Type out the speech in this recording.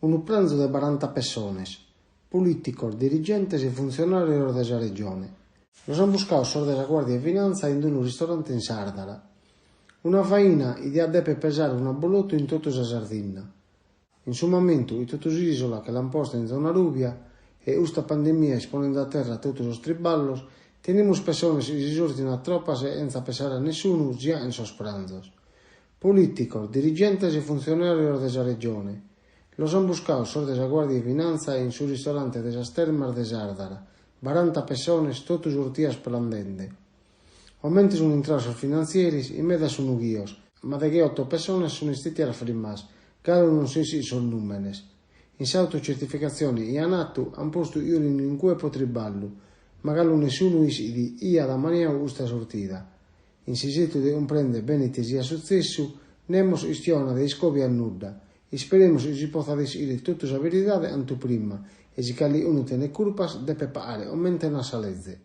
Un pranzo de 40 personas, políticos, dirigentes e funcionarios desa regione. Los han buscado sor desa Guardia de Finanza in un ristorante in Sardara. Una faina idea deve pesare un bolotto in tutta sa Sardegna. In su momento, in tutta l'isola che l'han posta in zona rubia e questa pandemia esponendo a terra tutti i triballos, teniamo persone che si sortino a troppas senza pensare a nessuno già in sos pranzos. Políticos, dirigentes e funcionarios desa regione. Los han buscado sor desa Guardia de Finanza in su ristorante desas termas de Sardara. 40 personas, totus urtias pelandende. Aumenti sono entrados os financieris e meda sono guios, ma de che 8 personas sono istiti a firmas, cada non si son númenes. In sa autocertificazione e anatto han posto io in cuepo triballo, magari nessuno di ia da mania usta sortida. In si sito di comprende bene che sia successo, nemos istiona de scopia a nuda, e speriamo che si possa decire tutta la verità anto prima, e se cali uno tene culpas deve pagare, aumenta la salezze.